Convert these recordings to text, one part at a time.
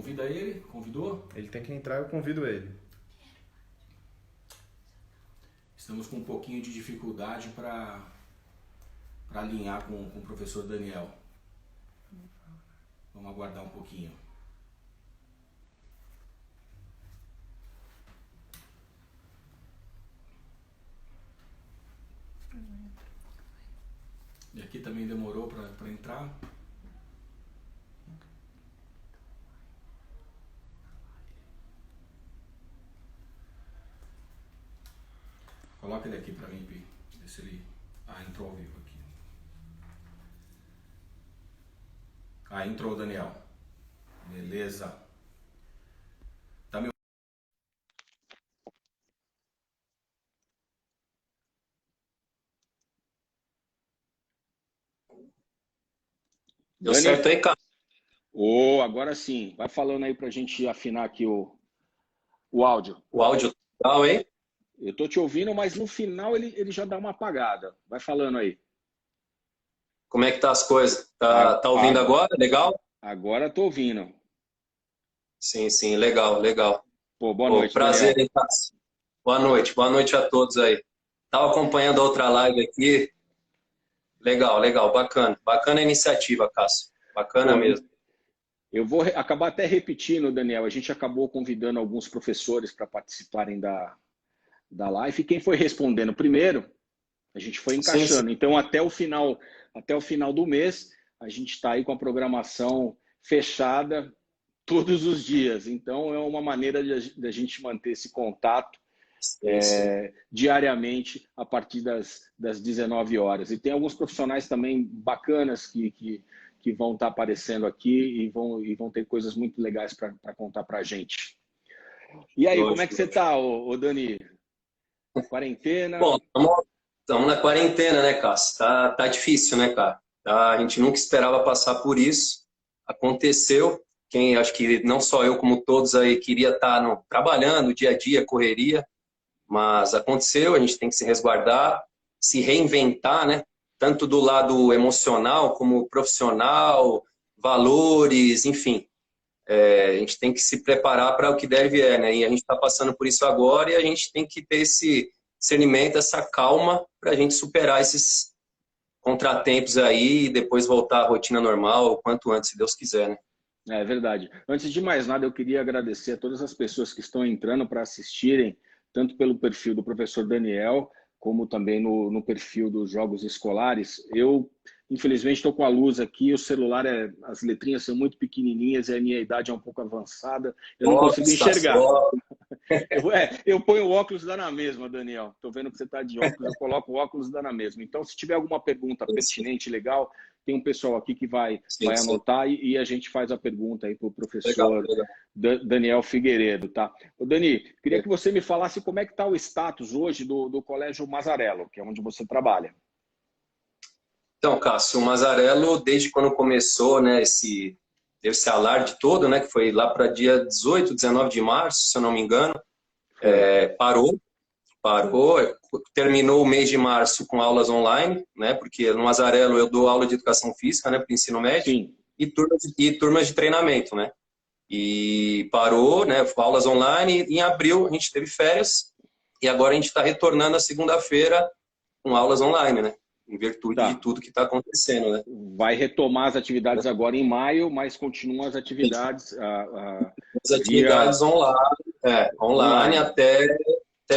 Convida ele? Convidou? Ele tem que entrar, eu convido ele. Estamos com um pouquinho de dificuldade para alinhar com o professor Daniel. Vamos aguardar um pouquinho. E aqui também demorou para entrar. Coloca ele aqui para mim, Pi. Ver se ele... Ah, entrou ao vivo aqui. Ah, entrou o Daniel. Beleza. Tá me... Deu certo aí, cara? Agora sim. Vai falando aí pra gente afinar aqui o áudio. O áudio legal, hein? Eu tô te ouvindo, mas no final ele já dá uma apagada. Vai falando aí. Como é que tá as coisas? Tá ouvindo agora? Legal? Agora tô ouvindo. Sim, legal. Pô, boa noite, prazer, Daniel. hein, Cássio? Boa noite a todos aí. Tava acompanhando a outra live aqui. Legal, bacana a iniciativa, Cássio. Bacana mesmo. Eu vou acabar até repetindo, Daniel. A gente acabou convidando alguns professores para participarem da live. E quem foi respondendo primeiro, a gente foi encaixando. Sim. Então, até o final do mês, a gente está aí com a programação fechada todos os dias. Então, é uma maneira de a gente manter esse contato diariamente a partir das 19 horas. E tem alguns profissionais também bacanas que vão estar aparecendo aqui e vão ter coisas muito legais para contar para a gente. E aí, como é que você está, ô Dani? Quarentena? Bom, estamos na quarentena, né, Cássio? Tá difícil, né, cara? A gente nunca esperava passar por isso. Aconteceu. Acho que não só eu, como todos aí, queria estar trabalhando, dia a dia, correria. Mas aconteceu, a gente tem que se resguardar, se reinventar, né? Tanto do lado emocional como profissional, valores, enfim. A gente tem que se preparar para o que der e vier, né? E a gente está passando por isso agora e a gente tem que ter esse discernimento, essa calma para a gente superar esses contratempos aí e depois voltar à rotina normal o quanto antes, se Deus quiser, né? É verdade. Antes de mais nada, eu queria agradecer a todas as pessoas que estão entrando para assistirem, tanto pelo perfil do professor Daniel, como também no perfil dos Jogos Escolares. Eu, infelizmente, estou com a luz aqui, o celular, as letrinhas são muito pequenininhas e a minha idade é um pouco avançada, eu não consigo enxergar. Eu ponho o óculos dá na mesma, Daniel. Estou vendo que você está de óculos, eu coloco o óculos dá na mesma. Então, se tiver alguma pergunta pertinente, legal, tem um pessoal aqui que vai anotar e a gente faz a pergunta aí para o professor Daniel Figueiredo, tá? Ô, Dani, queria que você me falasse como é que está o status hoje do Colégio Mazzarello, que é onde você trabalha. Então, Cássio, o Mazzarello, desde quando começou, né, esse alarde todo, né, que foi lá para dia 18, 19 de março, se eu não me engano, parou, terminou o mês de março com aulas online, né, porque no Mazzarello eu dou aula de educação física, né, para o ensino médio. Sim. E turmas de treinamento, né, e parou, né, aulas online, e em abril a gente teve férias, e agora a gente está retornando a segunda-feira com aulas online, né, em virtude de tudo que está acontecendo, né. Vai retomar as atividades agora em maio, mas continuam as atividades as atividades online até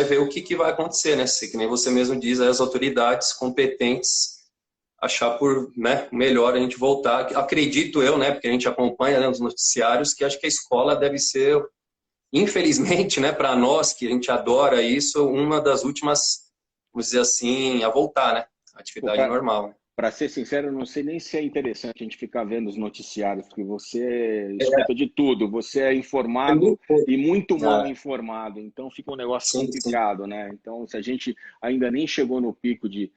ver o que vai acontecer, né? Que nem você mesmo diz, as autoridades competentes achar por melhor a gente voltar. Acredito eu, né? Porque a gente acompanha, né, nos noticiários, que acho que a escola deve ser, infelizmente, né, para nós, que a gente adora isso, uma das últimas, vamos dizer assim, a voltar, né? Atividade normal, né? Para ser sincero, eu não sei nem se é interessante a gente ficar vendo os noticiários, porque você escuta de tudo, você é informado e muito mal informado, então fica um negócio complicado, né? Então, se a gente ainda nem chegou no pico de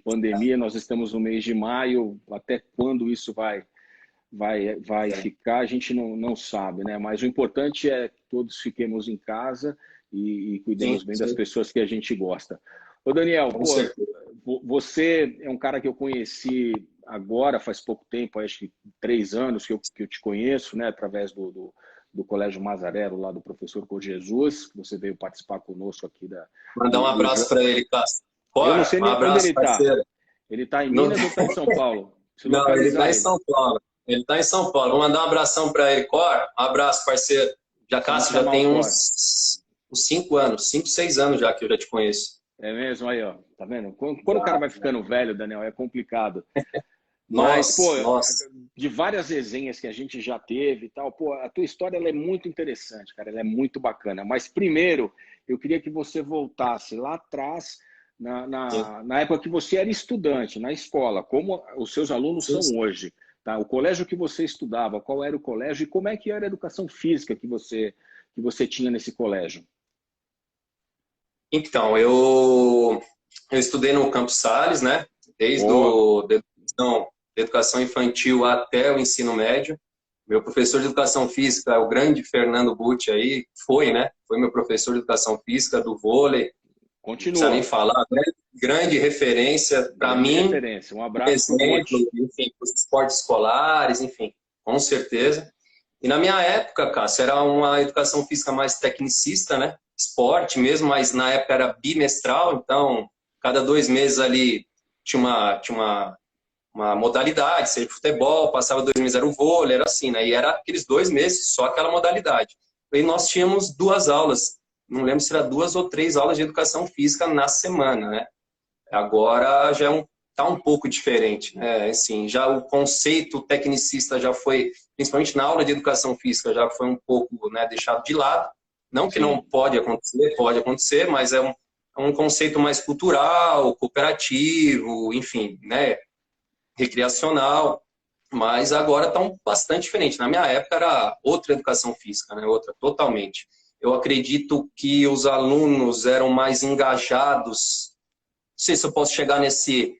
pandemia, nós estamos no mês de maio, até quando isso vai ficar, a gente não sabe, né? Mas o importante é que todos fiquemos em casa e cuidemos bem das pessoas que a gente gosta. Ô, Daniel, você é um cara que eu conheci agora, faz pouco tempo, acho que 3 anos que eu te conheço, né, através do do Colégio Mazarero, lá do professor Cor Jesus, que você veio participar conosco aqui da... Mandar um abraço para ele, Cássio. Eu não sei Um nem onde abraço, ele está. parceiro. Ele está em Não... Minas ou está em São Paulo? Se Não, ele está localizar em São Paulo. Ele está em São Paulo. Vou mandar um abração para ele. Cor, um abraço, parceiro. Já, Cássio, já tem uns 5 anos, 5, 6 anos já que eu já te conheço. É mesmo? Aí, ó. Tá vendo? Quando o cara vai ficando velho, Daniel, é complicado. Mas, Nossa. De várias resenhas que a gente já teve e tal, pô, a tua história ela é muito interessante, cara, ela é muito bacana. Mas primeiro, eu queria que você voltasse lá atrás, na época que você era estudante, na escola, como os seus alunos são hoje. Tá? O colégio que você estudava, qual era o colégio e como é que era a educação física que você tinha nesse colégio? Então, eu estudei no Campos Sales, né? Desde a educação infantil até o ensino médio. Meu professor de educação física, o grande Fernando Butti aí, né? Foi meu professor de educação física do vôlei. Continua. Não precisa nem falar, grande referência para mim. Referência. Um abraço. Exemplo, enfim, para os esportes escolares, enfim, com certeza. E na minha época, Cássio, era uma educação física mais tecnicista, né? Esporte mesmo, mas na época era bimestral, então cada 2 meses ali tinha uma modalidade, seja futebol, passava 2 meses era o vôlei, era assim, né? E era aqueles 2 meses, só aquela modalidade. E nós tínhamos 2 aulas, não lembro se era 2 ou 3 aulas de educação física na semana, né? Agora já tá um pouco diferente, né? Assim, já o conceito tecnicista já foi, principalmente na aula de educação física, já foi um pouco, né, deixado de lado. Não que não pode acontecer, mas é um conceito mais cultural, cooperativo, enfim, né, recreacional. Mas agora está bastante diferente. Na minha época era outra educação física, né, outra, totalmente. Eu acredito que os alunos eram mais engajados. Não sei se eu posso chegar nesse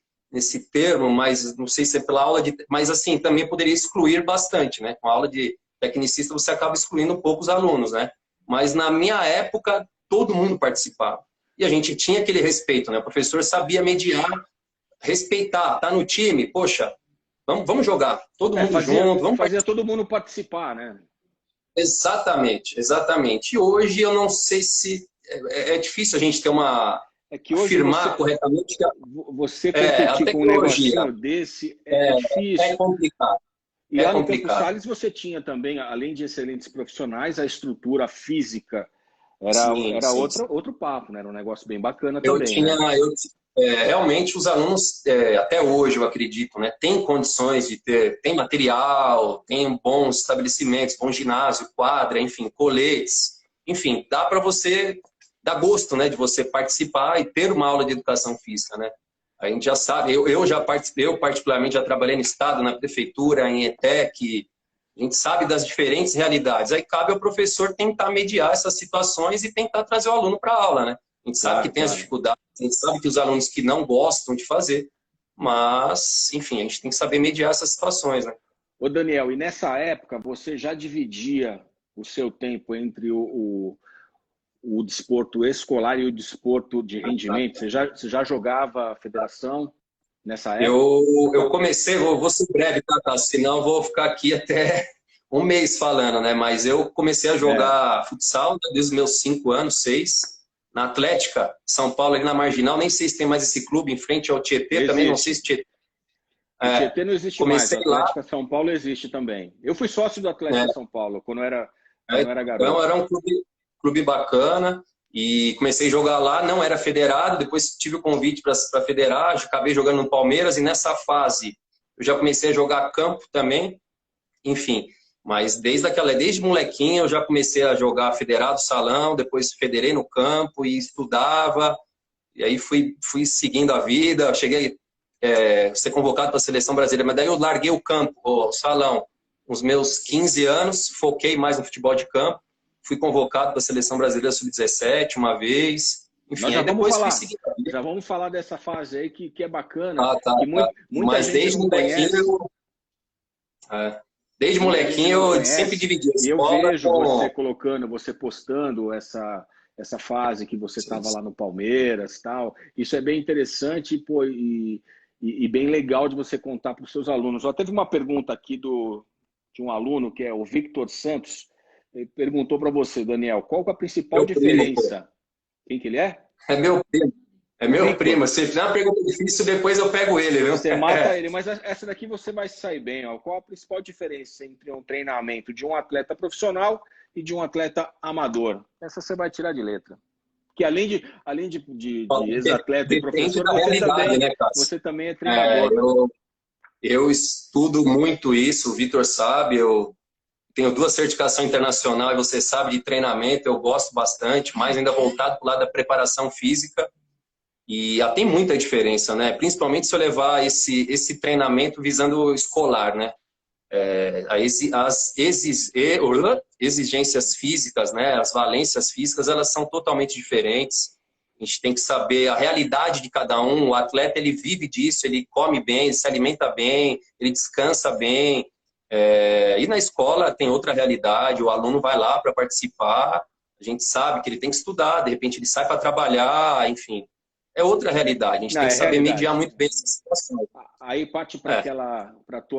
termo, mas não sei se é pela aula de... Mas, assim, também poderia excluir bastante, né? Com a aula de tecnicista, você acaba excluindo um pouco os alunos, né? Mas, na minha época, todo mundo participava. E a gente tinha aquele respeito, né? O professor sabia mediar, respeitar. Tá no time? Poxa, vamos jogar. Todo mundo junto. Vamos fazia todo mundo participar, né? Exatamente, exatamente. E hoje eu não sei se... É difícil a gente ter uma... que hoje afirmar corretamente que você competir com um negocinho desse é difícil. É complicado. E lá no Campos Sales você tinha também, além de excelentes profissionais, a estrutura física era outro papo, né? Era um negócio bem bacana também. Realmente os alunos, até hoje eu acredito, né, tem condições de tem material, tem bons estabelecimentos, bom ginásio, quadra, enfim, coletes, enfim, dá para você... dá gosto, né, de você participar e ter uma aula de educação física, né? A gente já sabe, eu já participei, eu particularmente já trabalhei no estado, na prefeitura, em ETEC, a gente sabe das diferentes realidades. Aí cabe ao professor tentar mediar essas situações e tentar trazer o aluno para a aula, né? A gente sabe que tem as dificuldades, a gente sabe que os alunos que não gostam de fazer, mas, enfim, a gente tem que saber mediar essas situações, né? Ô Daniel, e nessa época você já dividia o seu tempo entre o desporto escolar e o desporto de rendimento? Você já jogava a federação nessa época? Eu comecei, vou ser breve, tá? Senão eu vou ficar aqui até um mês falando, né? Mas eu comecei a jogar futsal desde os meus 5 anos, 6, na Atlética, São Paulo, ali na Marginal. Nem sei se tem mais esse clube em frente ao Tietê, existe. Também não sei se Tietê... O Tietê não existe mais, a Atlética lá... São Paulo existe também. Eu fui sócio do Atlética São Paulo, quando eu era garoto. Então era um clube bacana, e comecei a jogar lá, não era federado, depois tive o convite para federar, acabei jogando no Palmeiras, e nessa fase eu já comecei a jogar campo também, enfim, mas desde molequinho eu já comecei a jogar federado, salão, depois federei no campo e estudava, e aí fui seguindo a vida, cheguei a ser convocado para a seleção brasileira, mas daí eu larguei o campo, o salão, nos meus 15 anos, foquei mais no futebol de campo, fui convocado para a Seleção Brasileira Sub-17 uma vez. Enfim, já vamos falar dessa fase aí que é bacana. Mas desde molequinho... Desde molequinho eu sempre dividi a escola. Eu vejo você colocando, você postando essa fase que você estava lá no Palmeiras, tal. Isso é bem interessante, pô, e bem legal de você contar para os seus alunos. Já teve uma pergunta aqui de um aluno, que é o Victor Santos, Ele perguntou para você, Daniel, qual que é a principal Meu primo, diferença? Quem que ele é? é meu primo. É O meu Victor. primo. Se fizer uma pergunta difícil, depois eu pego ele, viu? Você mata ele, mas essa daqui você vai sair bem. Ó. Qual a principal diferença entre um treinamento de um atleta profissional e de um atleta amador? Essa você vai tirar de letra. Que além de ex-atleta e Depende professor, da realidade, né, Cássio? você também é treinador. Eu estudo muito isso, o Vitor sabe, eu tenho 2 certificações internacionais, você sabe, de treinamento, eu gosto bastante, mais ainda voltado para o lado da preparação física. E tem muita diferença, né? Principalmente se eu levar esse treinamento visando o escolar, né? As exigências físicas, né? As valências físicas, elas são totalmente diferentes. A gente tem que saber a realidade de cada um. O atleta, ele vive disso, ele come bem, ele se alimenta bem, ele descansa bem. E na escola tem outra realidade, o aluno vai lá para participar, a gente sabe que ele tem que estudar, de repente ele sai para trabalhar, enfim. É outra realidade, a gente tem que saber mediar muito bem essa situação. Aí parte para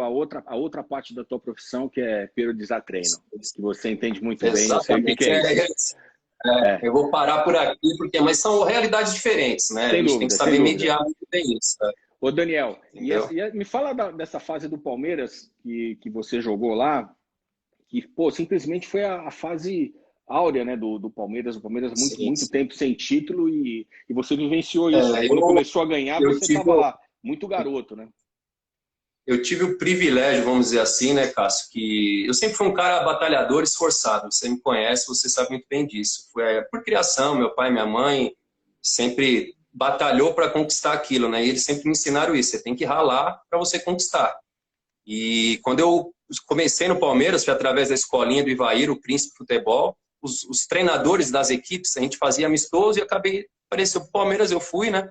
a outra parte da tua profissão, que é periodizar treino, que você entende muito bem, eu sei o que é isso. Eu vou parar por aqui, mas são realidades diferentes, né? A gente tem que saber mediar muito bem isso. Ô, Daniel, me fala dessa fase do Palmeiras que você jogou lá, que, pô, simplesmente foi a fase áurea, né, do Palmeiras. O Palmeiras muito tempo sem título e você vivenciou isso. Quando começou a ganhar, você estava lá, muito garoto, né? Eu tive o privilégio, vamos dizer assim, né, Cássio, que eu sempre fui um cara batalhador, esforçado. Você me conhece, você sabe muito bem disso. Foi por criação, meu pai e minha mãe sempre batalhou para conquistar aquilo, né? E eles sempre me ensinaram isso. Você tem que ralar para você conquistar. E quando eu comecei no Palmeiras, foi através da escolinha do Ivair, o Príncipe Futebol. Os treinadores das equipes, a gente fazia amistoso e apareceu pro Palmeiras, eu fui, né?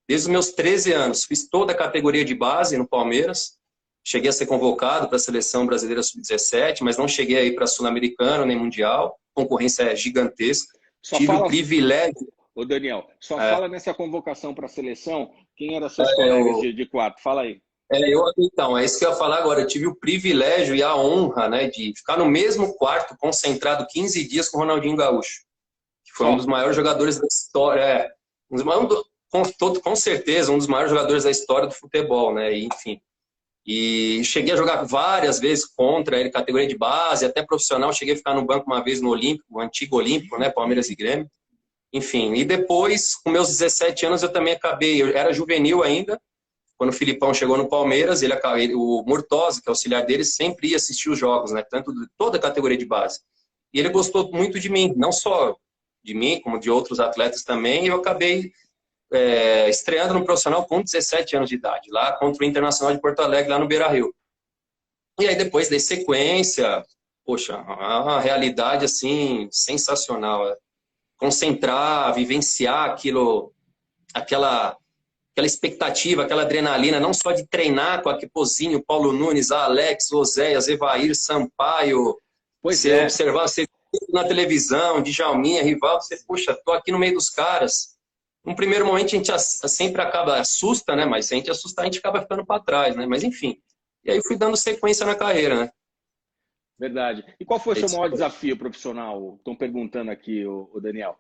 Desde os meus 13 anos, fiz toda a categoria de base no Palmeiras. Cheguei a ser convocado para a Seleção Brasileira Sub-17, mas não cheguei aí para Sul-Americano nem Mundial. A concorrência é gigantesca. Tive o privilégio... Ô, Daniel, fala nessa convocação para a seleção, quem eram seus colegas de quarto? Fala aí. Então, é isso que eu ia falar agora. Eu tive o privilégio e a honra, né, de ficar no mesmo quarto, concentrado 15 dias com o Ronaldinho Gaúcho, que foi um dos maiores jogadores da história. Com certeza, um dos maiores jogadores da história do futebol, né? Enfim. E cheguei a jogar várias vezes contra ele, categoria de base, até profissional. Cheguei a ficar no banco uma vez no Olímpico, o antigo Olímpico, né? Palmeiras e Grêmio. Enfim, e depois, com meus 17 anos, eu também acabei. Eu era juvenil ainda. Quando o Filipão chegou no Palmeiras, o Murtosa, que é auxiliar dele, sempre ia assistir os jogos, né? Tanto de toda a categoria de base. E ele gostou muito de mim, não só de mim, como de outros atletas também. E eu acabei estreando no profissional com 17 anos de idade, lá contra o Internacional de Porto Alegre, lá no Beira-Rio. E aí depois dei sequência, poxa, uma realidade assim sensacional. Concentrar, vivenciar aquela expectativa, aquela adrenalina, não só de treinar com a Kepozinho, Paulo Nunes, Alex, Oséias, Evair, Sampaio, observar você na televisão, Djalminha, Rivaldo, você, puxa, tô aqui no meio dos caras. Num primeiro momento a gente sempre assusta, né? Mas se a gente assustar, a gente acaba ficando para trás, né? Mas enfim. E aí fui dando sequência na carreira, né? Verdade. E qual foi o seu maior desafio profissional? Estão perguntando aqui, o Daniel.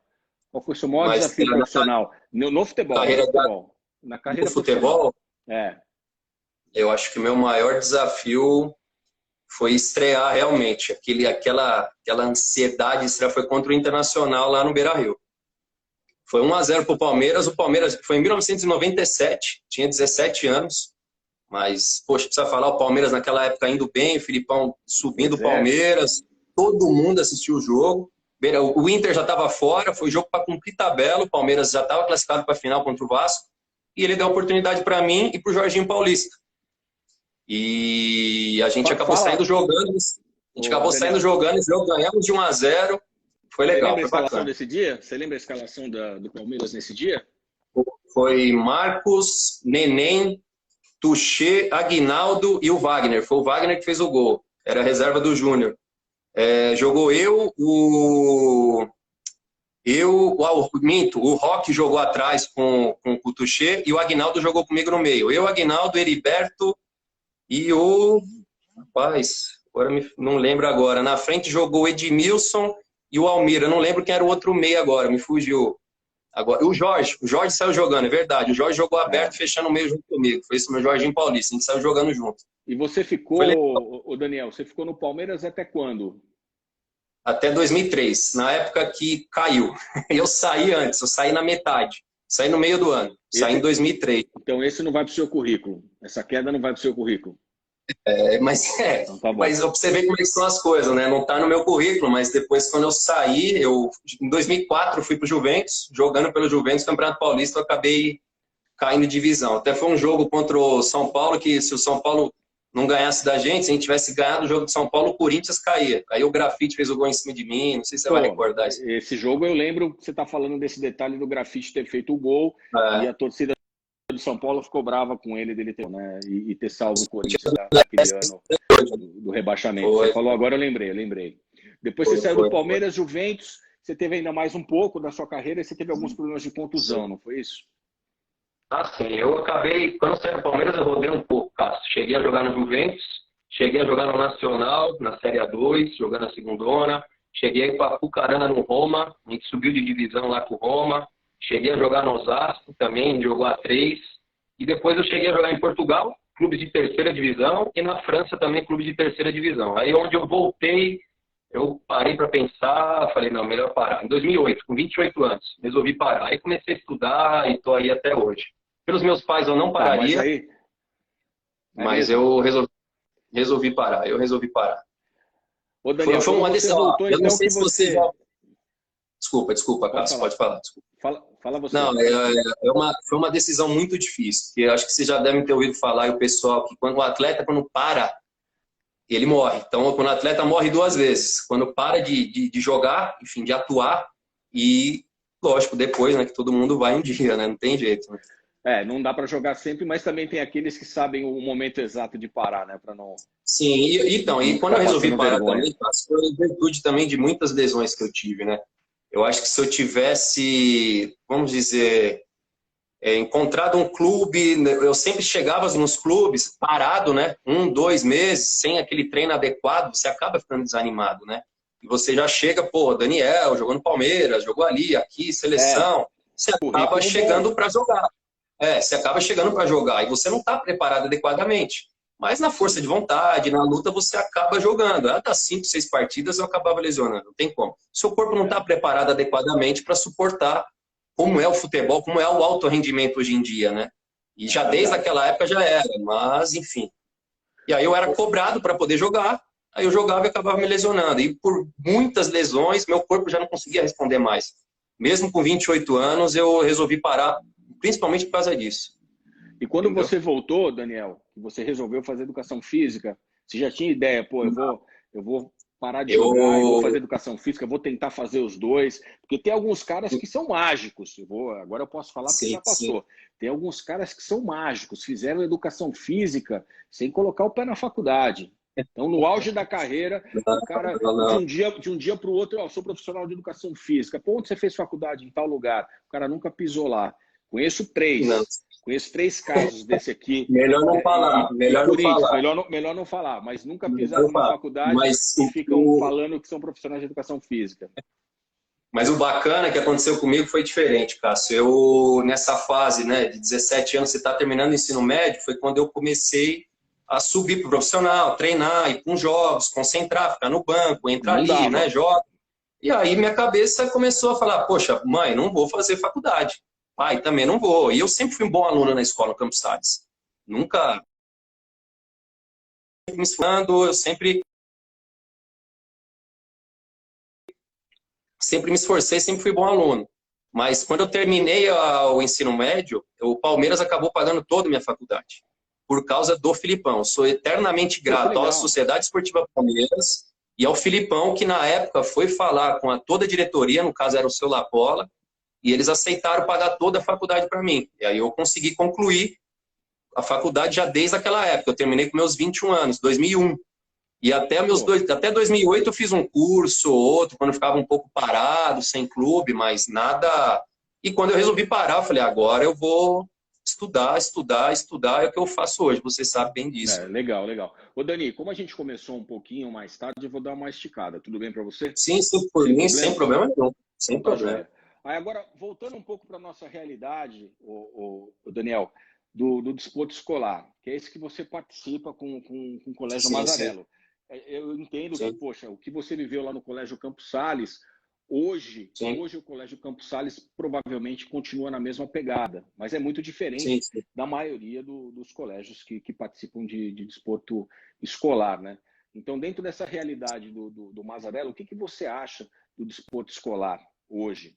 Qual foi o seu maior desafio profissional no futebol? Na carreira do futebol? Eu acho que o meu maior desafio foi estrear realmente. Aquela ansiedade de estrear foi contra o Internacional lá no Beira-Rio. Foi 1-0 para o Palmeiras. O Palmeiras foi em 1997, tinha 17 anos. Mas, poxa, precisa falar, o Palmeiras naquela época indo bem, o Filipão subindo o Palmeiras, todo mundo assistiu o jogo. O Inter já estava fora, foi jogo para cumprir tabela, o Palmeiras já estava classificado para a final contra o Vasco, e ele deu a oportunidade para mim e para o Jorginho Paulista. E a gente acabou saindo jogando, esse jogo ganhamos de 1-0, foi legal. Você lembra a escalação desse dia? Você lembra a escalação do Palmeiras nesse dia? Foi Marcos, Neném, Tuchê, Aguinaldo e o Wagner. Foi o Wagner que fez o gol. Era a reserva do Júnior. Jogou o Roque jogou atrás com o Tuchê e o Aguinaldo jogou comigo no meio. Eu, Aguinaldo, Heriberto e o Não lembro agora. Na frente jogou o Edmilson e o Almir. Eu não lembro quem era o outro meio agora, me fugiu. Agora, o Jorge saiu jogando, é verdade. O Jorge jogou aberto, fechando o meio junto comigo. Foi isso, meu Jorginho Paulista. A gente saiu jogando junto. E você ficou, o Daniel, você ficou no Palmeiras até quando? Até 2003, na época que caiu. Eu saí antes, eu saí na metade. Saí no meio do ano. Saí em 2003. Então esse não vai para o seu currículo. Essa queda não vai para o seu currículo. Então, tá, mas você vê como é que são as coisas, né? Não está no meu currículo, mas depois, quando eu saí, em 2004 fui para o Juventus, jogando pelo Juventus, Campeonato Paulista, eu acabei caindo de divisão. Até foi um jogo contra o São Paulo, que se o São Paulo não ganhasse da gente, se a gente tivesse ganhado o jogo de São Paulo, o Corinthians caía. Aí o Grafite fez o gol em cima de mim, não sei se você vai recordar isso. Esse jogo eu lembro que você está falando desse detalhe do Grafite ter feito o gol e a torcida do São Paulo ficou brava com ele dele ter, né, e ter salvo o Corinthians naquele ano do rebaixamento. Você falou agora, eu lembrei. Depois você saiu do Palmeiras, Juventus, você teve ainda mais um pouco da sua carreira e você teve alguns problemas de contusão, não foi isso? Sim, eu acabei, quando eu saí do Palmeiras, eu rodei um pouco, Cássio. Cheguei a jogar no Juventus, cheguei a jogar no Nacional, na Série A2, jogando a segundona. Cheguei para Pucarana no Roma, a gente subiu de divisão lá com o Roma. Cheguei a jogar no Osasco também, jogou A3. E depois eu cheguei a jogar em Portugal, clube de terceira divisão, e na França também, clube de terceira divisão. Aí onde eu voltei, eu parei para pensar, falei, não, melhor parar. Em 2008, com 28 anos, resolvi parar. Aí comecei a estudar e estou aí até hoje. Pelos meus pais eu não pararia, mas eu resolvi parar. Ô, Daniel, foi uma decisão. Voltou, eu então, não sei se você... Desculpa, Cássio, pode falar. Desculpa. Fala você. Não, foi uma decisão muito difícil, porque eu acho que vocês já devem ter ouvido falar, e o pessoal, que quando o atleta, quando para, ele morre. Então, quando o atleta morre duas vezes, quando para de jogar, enfim, de atuar, e, lógico, depois, né, que todo mundo vai um dia, né, não tem jeito, né? Não dá para jogar sempre, mas também tem aqueles que sabem o momento exato de parar, né, para não... Sim, e quando eu resolvi parar também, foi em virtude também de muitas lesões que eu tive, né? Eu acho que se eu tivesse, vamos dizer, encontrado um clube, eu sempre chegava nos clubes parado, né? 1, 2 meses, sem aquele treino adequado, você acaba ficando desanimado, né? E você já chega, pô, Daniel, jogou no Palmeiras, jogou ali, aqui, seleção. Você acaba chegando para jogar. Você acaba chegando para jogar e você não está preparado adequadamente. Mas na força de vontade, na luta, você acaba jogando. Das 5, 6 partidas, eu acabava lesionando. Não tem como. Seu corpo não está preparado adequadamente para suportar como é o futebol, como é o alto rendimento hoje em dia, né? E já desde aquela época já era, mas enfim. E aí eu era cobrado para poder jogar, aí eu jogava e acabava me lesionando. E por muitas lesões, meu corpo já não conseguia responder mais. Mesmo com 28 anos, eu resolvi parar, principalmente por causa disso. E quando você voltou, Daniel, que você resolveu fazer educação física, você já tinha ideia, pô, eu vou parar de jogar, eu vou fazer educação física, vou tentar fazer os dois, porque tem alguns caras que são mágicos, agora eu posso falar porque já passou. Tem alguns caras que são mágicos, fizeram educação física sem colocar o pé na faculdade. Então, no auge da carreira, o cara, de um dia para o outro, sou profissional de educação física. Pô, onde você fez faculdade? Em tal lugar. O cara nunca pisou lá. Conheço 3 casos desse aqui. Melhor não falar. Melhor não falar, mas nunca pisaram na faculdade e ficam falando que são profissionais de educação física. Mas o bacana que aconteceu comigo foi diferente, Cássio. Eu, nessa fase, né, de 17 anos, você está terminando o ensino médio, foi quando eu comecei a subir para o profissional, treinar, ir com jogos, concentrar, ficar no banco, entrar ali, né, joga. E aí minha cabeça começou a falar, poxa, mãe, não vou fazer faculdade. Pai, também não vou. E eu sempre fui um bom aluno na escola, no Campos Sales. Nunca me esforçando, eu sempre me esforcei, sempre fui bom aluno. Mas quando eu terminei o ensino médio, o Palmeiras acabou pagando toda a minha faculdade. Por causa do Filipão. Sou eternamente grato à Sociedade Esportiva Palmeiras e ao Filipão, que na época foi falar com toda a diretoria, no caso era o seu Lapola, e eles aceitaram pagar toda a faculdade para mim. E aí eu consegui concluir a faculdade já desde aquela época. Eu terminei com meus 21 anos, 2001. E até 2008 eu fiz um curso ou outro, quando eu ficava um pouco parado, sem clube, mas nada... E quando eu resolvi parar, eu falei, agora eu vou estudar, estudar, estudar, é o que eu faço hoje, você sabe bem disso. Legal, legal. Ô, Dani, como a gente começou um pouquinho mais tarde, eu vou dar uma esticada. Tudo bem para você? Sim, sim, por Sem mim, sem problemas? problema nenhum. Então Sem tá problema. joia. Aí agora, voltando um pouco para a nossa realidade, o Daniel, do desporto escolar, que é esse que você participa com o Colégio Sim, sim, Mazarello. Eu entendo que, sim, poxa, o que você viveu lá no Colégio Campos Sales, hoje sim, o Colégio Campos Sales provavelmente continua na mesma pegada, mas é muito sim, diferente sim. da maioria dos colégios que participam de desporto escolar, né? Então, dentro dessa realidade do Mazarello, o que você acha do desporto escolar hoje?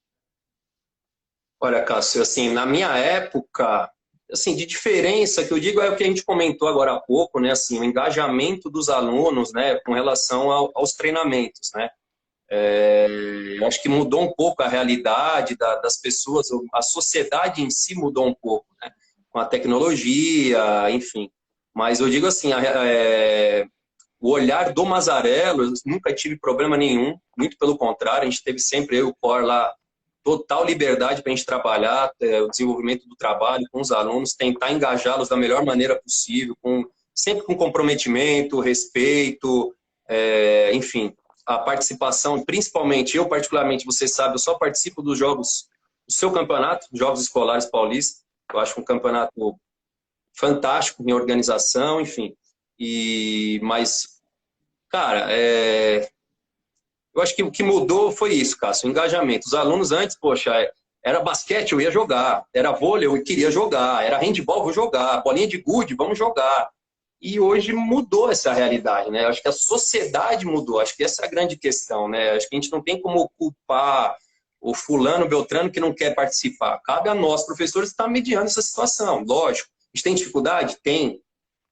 Olha, Cássio, assim, na minha época, assim, de diferença que eu digo é o que a gente comentou agora há pouco, né, assim, o engajamento dos alunos, né, com relação aos treinamentos, né. Eu acho que mudou um pouco a realidade das pessoas, a sociedade em si mudou um pouco, né, com a tecnologia, enfim. Mas eu digo assim, o olhar do Mazarello, eu nunca tive problema nenhum, muito pelo contrário, a gente teve sempre, eu e o Cor lá, total liberdade para a gente trabalhar, o desenvolvimento do trabalho com os alunos, tentar engajá-los da melhor maneira possível, sempre com comprometimento, respeito, enfim, a participação, principalmente, eu particularmente, você sabe, eu só participo dos jogos, do seu campeonato, Jogos Escolares Paulistas, eu acho um campeonato fantástico em organização, enfim, mas, cara, eu acho que o que mudou foi isso, Cássio, o engajamento. Os alunos antes, poxa, era basquete, eu ia jogar. Era vôlei, eu queria jogar. Era handball, vou jogar. Bolinha de gude, vamos jogar. E hoje mudou essa realidade, né? Eu acho que a sociedade mudou. Acho que essa é a grande questão, né? Acho que a gente não tem como culpar o fulano, beltrano que não quer participar. Cabe a nós, professores, estar mediando essa situação. Lógico. A gente tem dificuldade? Tem.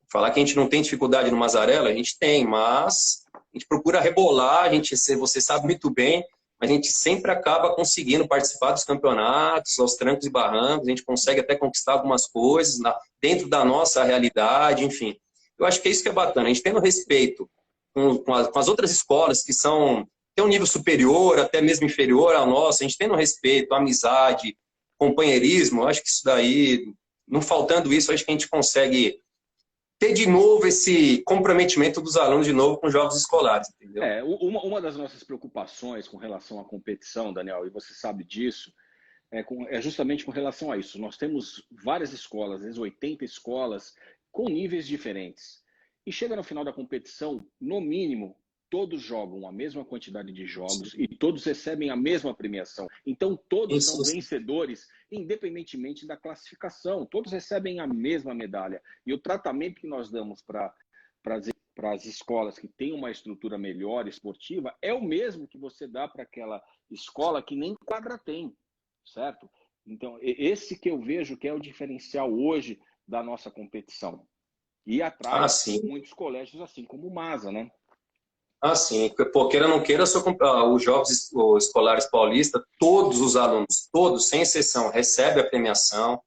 Falar que a gente não tem dificuldade no Mazarello, a gente tem, mas a gente procura rebolar, você sabe muito bem, mas a gente sempre acaba conseguindo participar dos campeonatos, aos trancos e barrancos, a gente consegue até conquistar algumas coisas dentro da nossa realidade, enfim. Eu acho que é isso que é bacana, a gente tendo respeito com as outras escolas que têm um nível superior, até mesmo inferior ao nosso, a gente tendo respeito, amizade, companheirismo, eu acho que isso daí, não faltando isso, acho que a gente consegue ter de novo esse comprometimento dos alunos de novo com os jogos escolares, entendeu? Uma das nossas preocupações com relação à competição, Daniel, e você sabe disso, é justamente com relação a isso. Nós temos várias escolas, às vezes 80 escolas, com níveis diferentes. E chega no final da competição, no mínimo, todos jogam a mesma quantidade de jogos e todos recebem a mesma premiação. Então, todos são vencedores, independentemente da classificação. Todos recebem a mesma medalha. E o tratamento que nós damos para as escolas que têm uma estrutura melhor esportiva é o mesmo que você dá para aquela escola que nem quadra tem, certo? Então, esse que eu vejo que é o diferencial hoje da nossa competição. E Ah, atrai sim. muitos colégios, assim como o Masa, né? Ah, sim. Pô, queira ou não queira, os Jogos Escolares Paulistas, todos os alunos, todos, sem exceção, recebem a premiação,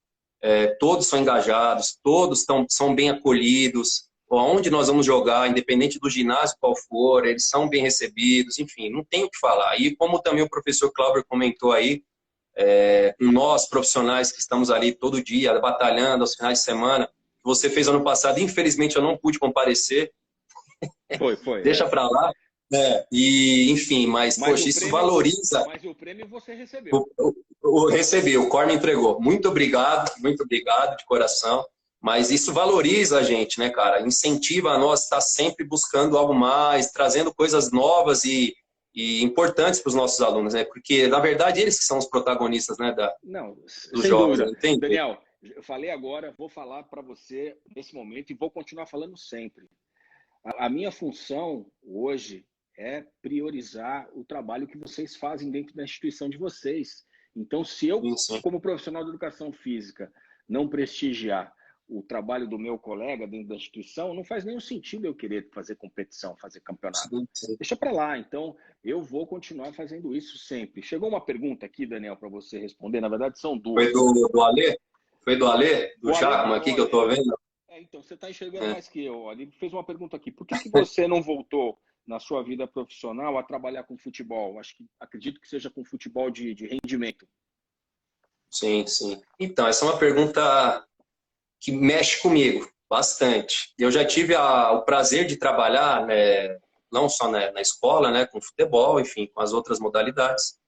todos são engajados, todos são bem acolhidos. Onde nós vamos jogar, independente do ginásio qual for, eles são bem recebidos, enfim, não tem o que falar. E como também o professor Cláudio comentou aí, nós profissionais que estamos ali todo dia, batalhando aos finais de semana, que você fez ano passado, infelizmente eu não pude comparecer, Foi. deixa para lá. E, enfim, mas poxa, isso valoriza. Mas o prêmio você recebeu. Recebi, o Cor me entregou. Muito obrigado de coração. Mas isso valoriza a gente, né, cara? Incentiva a nós estar sempre buscando algo mais, trazendo coisas novas e importantes para os nossos alunos, né? Porque, na verdade, eles que são os protagonistas, né, Não, dos sem jogos. dúvida. Entende? Daniel, eu falei agora, vou falar para você nesse momento e vou continuar falando sempre. A minha função hoje é priorizar o trabalho que vocês fazem dentro da instituição de vocês. Então, se eu, Sim. como profissional de educação física, não prestigiar o trabalho do meu colega dentro da instituição, não faz nenhum sentido eu querer fazer competição, fazer campeonato. Sim. Deixa para lá. Então, eu vou continuar fazendo isso sempre. Chegou uma pergunta aqui, Daniel, para você responder. Na verdade, são duas. Foi do Alê? Foi do Alê? Do Jacoma aqui que eu estou vendo? Então, você está enxergando mais que eu. Ele fez uma pergunta aqui. Por que você não voltou na sua vida profissional a trabalhar com futebol? Acredito que seja com futebol de rendimento. Sim. Então, essa é uma pergunta que mexe comigo bastante. Eu já tive o prazer de trabalhar, né, não só na escola, né, com futebol, enfim, com as outras modalidades,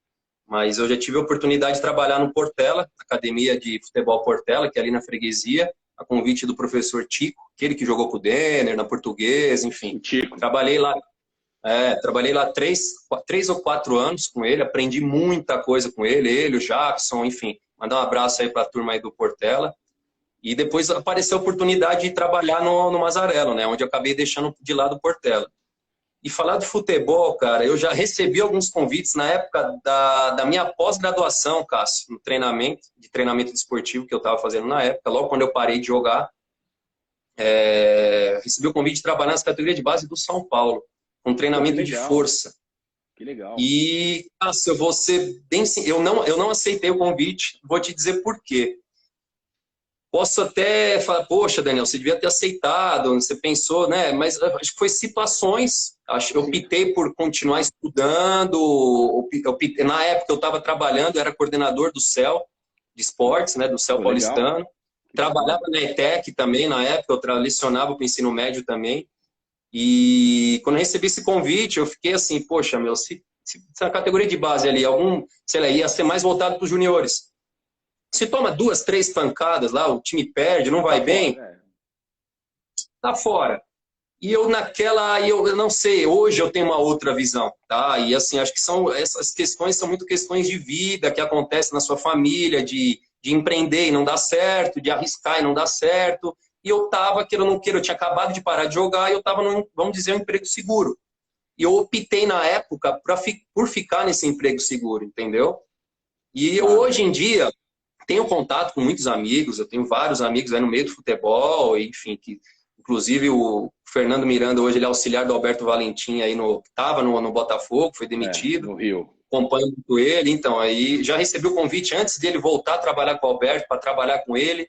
mas eu já tive a oportunidade de trabalhar no Portela, Academia de Futebol Portela, que é ali na freguesia, a convite do professor Tico, aquele que jogou com o Denner, na Portuguesa, enfim. Trabalhei lá 3 ou 4 anos com ele, aprendi muita coisa com ele, o Jackson, enfim. Mandar um abraço aí para a turma aí do Portela. E depois apareceu a oportunidade de trabalhar no Mazarello, né, onde eu acabei deixando de lado o Portela. E falar de futebol, cara, eu já recebi alguns convites na época da minha pós-graduação, Cássio, no treinamento desportivo que eu estava fazendo na época, logo quando eu parei de jogar. Recebi o convite de trabalhar nas categorias de base do São Paulo, com treinamento de força. Que legal. E, Cássio, eu vou ser bem... Eu não aceitei o convite, vou te dizer por quê. Posso até falar, poxa, Daniel, você devia ter aceitado, você pensou, né? Mas acho que foi situações. Eu optei por continuar estudando. Na época eu estava trabalhando, eu era coordenador do CEL de esportes, né? Do CEL paulistano. Trabalhava na ETEC também, na época, eu lecionava para o ensino médio também. E quando eu recebi esse convite, eu fiquei assim, poxa, meu, se a categoria de base ali, sei lá, ia ser mais voltado para os juniores. Se toma 2, 3 pancadas lá, o time perde, não vai bem, tá fora. E eu eu não sei, hoje eu tenho uma outra visão, tá? E assim, acho que essas questões são muito questões de vida que acontecem na sua família, de empreender e não dar certo, de arriscar e não dar certo. E eu tava, queira ou não queira, eu tinha acabado de parar de jogar e eu tava vamos dizer, um emprego seguro. E eu optei na época por ficar nesse emprego seguro, entendeu? E eu, hoje em dia, tenho contato com muitos amigos, eu tenho vários amigos aí no meio do futebol, enfim, inclusive o Fernando Miranda, hoje ele é auxiliar do Alberto Valentim, aí estava no Botafogo, foi demitido. No Rio. Acompanho muito ele, então aí já recebi o convite antes dele voltar a trabalhar com o Alberto, para trabalhar com ele.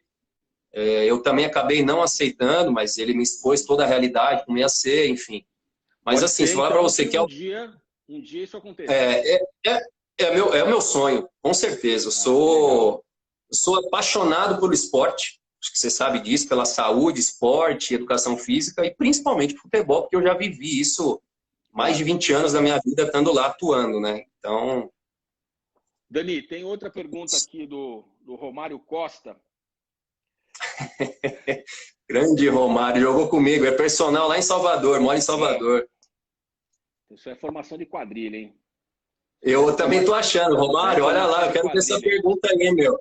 Eu também acabei não aceitando, mas ele me expôs toda a realidade, como ia ser, enfim. Mas assim, se falar para você que um dia isso acontece. É o meu sonho, com certeza. Eu sou apaixonado pelo esporte, acho que você sabe disso, pela saúde, esporte, educação física e principalmente futebol, porque eu já vivi isso mais de 20 anos da minha vida estando lá atuando, né? Então... Dani, tem outra pergunta aqui do Romário Costa. Grande Romário, jogou comigo, é personal lá em Salvador, mora em Salvador. Isso é formação de quadrilha, hein? Eu também tô achando, Romário, olha lá, eu quero ver essa pergunta aí, meu.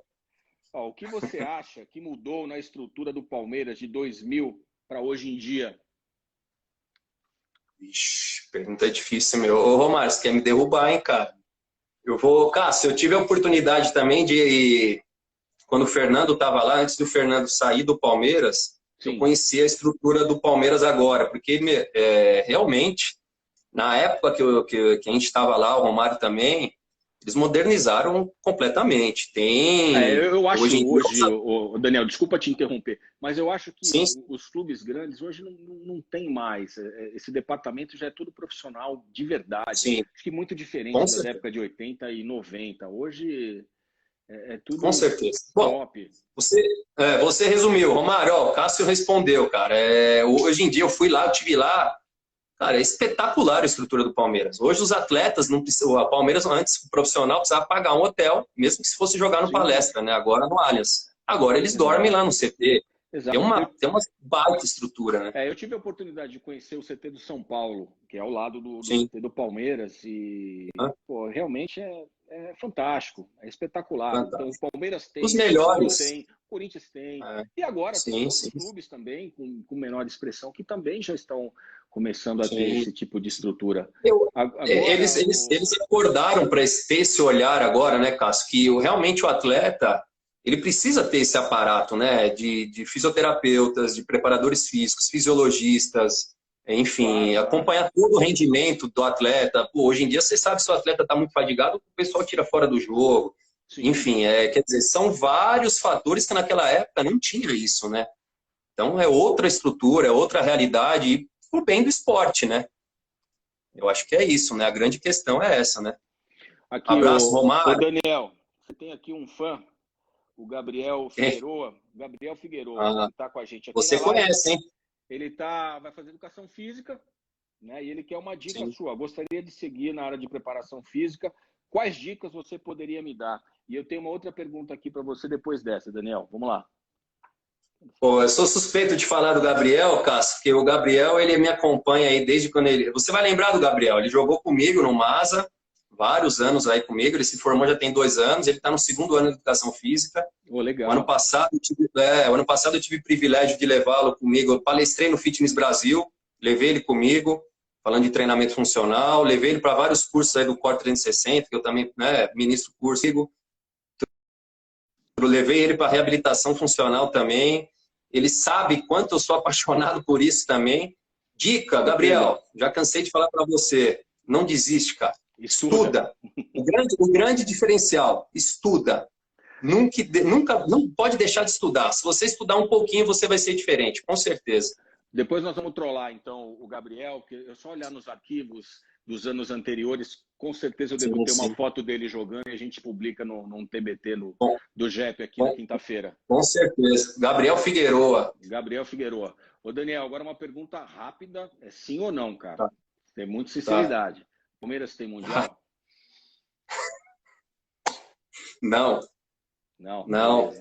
O que você acha que mudou na estrutura do Palmeiras de 2000 para hoje em dia? Ixi, pergunta difícil, meu. Ô, Romário, você quer me derrubar, hein, cara? Cássio, eu tive a oportunidade também de... Quando o Fernando estava lá, antes do Fernando sair do Palmeiras, eu conheci a estrutura do Palmeiras agora, porque realmente, na época que a gente estava lá, o Romário também, eles modernizaram completamente. Eu acho hoje, Daniel, desculpa te interromper, mas eu acho que os clubes grandes hoje não tem mais. Esse departamento já é tudo profissional de verdade. Sim. Acho que muito diferente da época de 80 e 90. Hoje... tudo com certeza. Top. Bom, você resumiu, Romário, o Cássio respondeu, cara. Hoje em dia eu fui lá, eu estive lá, cara, é espetacular a estrutura do Palmeiras. Hoje os atletas não precisam, o Palmeiras antes, o profissional precisava pagar um hotel, mesmo que se fosse jogar no Palestra, né? Agora no Allianz. Agora eles dormem lá no CT. Exato. Tem uma baita estrutura, né? Eu tive a oportunidade de conhecer o CT do São Paulo, que é ao lado do CT do Palmeiras, e realmente é fantástico, é espetacular. Fantástico. Então, o Palmeiras tem, os melhores. Tem, o Corinthians tem, e agora tem outros clubes também, com menor expressão, que também já estão começando a ter esse tipo de estrutura. Eles acordaram para ter esse olhar agora, né, Cássio, que realmente o atleta... ele precisa ter esse aparato, né, de fisioterapeutas, de preparadores físicos, fisiologistas, enfim, acompanhar todo o rendimento do atleta. Hoje em dia, você sabe se o atleta está muito fadigado, o pessoal tira fora do jogo. Sim. Enfim, quer dizer, são vários fatores que naquela época não tinha isso, né? Então, é outra estrutura, é outra realidade, e por bem do esporte, né? Eu acho que é isso, né? A grande questão é essa, né? Aqui, abraço, Romário. Daniel, você tem aqui um fã. o Gabriel Figueroa. Gabriel Figueroa, Ah, que está com a gente aqui você na live. conhece, hein? Ele vai fazer educação física, né? E ele quer uma dica Sim. sua. Gostaria de seguir na área de preparação física. Quais dicas você poderia me dar? E eu tenho uma outra pergunta aqui para você depois dessa, Daniel. Vamos lá. Pô, eu sou suspeito de falar do Gabriel, Cássio, porque o Gabriel, ele me acompanha aí desde quando ele... Você vai lembrar do Gabriel, ele jogou comigo no MASA, vários anos aí comigo, ele se formou já tem 2 anos, ele está no 2º ano de Educação Física. Oh, legal. O ano passado eu tive o privilégio de levá-lo comigo, eu palestrei no Fitness Brasil, levei ele comigo, falando de treinamento funcional, levei ele para vários cursos aí do Core 360, que eu também ministro curso, eu levei ele para reabilitação funcional também. Ele sabe quanto eu sou apaixonado por isso também. Dica, Gabriel, já cansei de falar para você, não desiste, cara. Estuda. O grande diferencial, estuda. Nunca, não pode deixar de estudar. Se você estudar um pouquinho, você vai ser diferente, com certeza. Depois nós vamos trollar, então, o Gabriel, porque eu só olhar nos arquivos dos anos anteriores, com certeza eu devo ter uma foto dele jogando e a gente publica num TBT do JEP aqui na quinta-feira. Com certeza. Gabriel Figueroa. Gabriel Figueroa. Ô, Daniel, agora uma pergunta rápida. É sim ou não, cara? Tá. Tem muita sinceridade. Tá. Palmeiras tem Mundial? Não. Não? Não.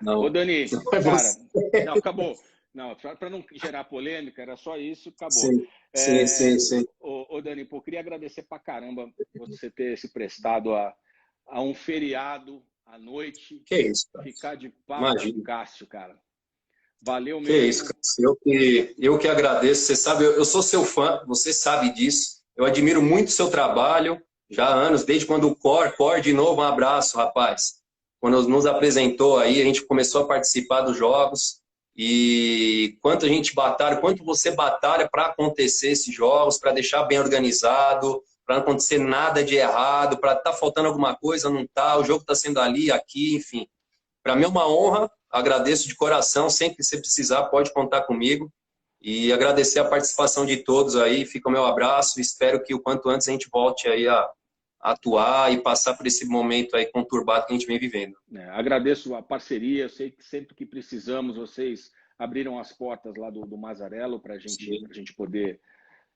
Não. Ô, Dani, cara, não, acabou. Não, para não gerar polêmica, era só isso, acabou. Sim. Ô, Dani, pô, queria agradecer pra caramba você ter se prestado a um feriado à noite. Que isso, cara. Ficar de papo com Cássio, cara. Valeu mesmo. Que isso, Cássio. Eu que agradeço. Você sabe, eu sou seu fã, você sabe disso. Eu admiro muito o seu trabalho, já há anos, desde quando o Core, de novo, um abraço, rapaz. Quando nos apresentou aí, a gente começou a participar dos jogos. E quanto você batalha para acontecer esses jogos, para deixar bem organizado, para não acontecer nada de errado, para estar faltando alguma coisa, não tá, o jogo está sendo ali, aqui, enfim. Para mim é uma honra, agradeço de coração, sempre que você precisar pode contar comigo. E agradecer a participação de todos aí, fica o meu abraço, espero que o quanto antes a gente volte aí a atuar e passar por esse momento aí conturbado que a gente vem vivendo. Agradeço a parceria, eu sei que sempre que precisamos, vocês abriram as portas lá do Mazzarello para a gente poder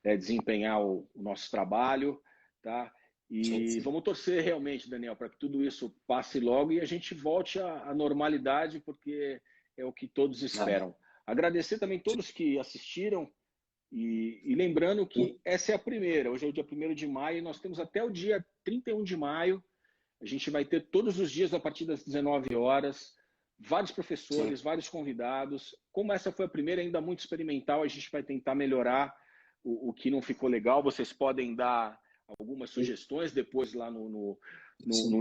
desempenhar o nosso trabalho, tá? E sim. Vamos torcer realmente, Daniel, para que tudo isso passe logo e a gente volte à normalidade, porque é o que todos esperam. Agradecer também todos que assistiram, e lembrando que essa é a primeira, hoje é o dia 1º de maio, e nós temos até o dia 31 de maio, a gente vai ter todos os dias a partir das 19 horas, vários professores, vários convidados. Como essa foi a primeira, ainda muito experimental, a gente vai tentar melhorar o que não ficou legal. Vocês podem dar algumas sugestões depois lá no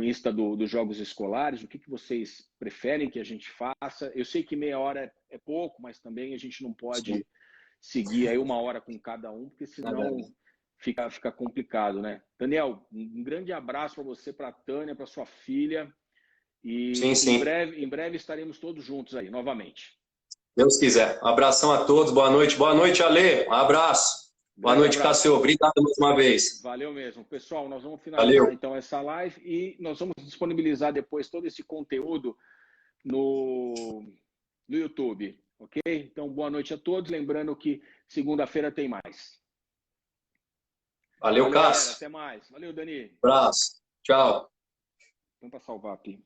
Insta dos Jogos Escolares, o que vocês preferem que a gente faça. Eu sei que meia hora é pouco, mas também a gente não pode seguir aí 1 hora com cada um, porque senão fica complicado, né? Daniel, um grande abraço para você, para a Tânia, para sua filha. E em breve estaremos todos juntos aí, novamente. Deus quiser. Um abração a todos, boa noite. Boa noite, Ale. Um abraço. Boa noite, Cássio. Obrigado mais uma vez. Valeu mesmo. Pessoal, nós vamos finalizar então essa live e nós vamos disponibilizar depois todo esse conteúdo no YouTube, ok? Então, boa noite a todos. Lembrando que segunda-feira tem mais. Valeu, Cássio. Até mais. Valeu, Dani. Abraço. Tchau. Vamos para salvar aqui.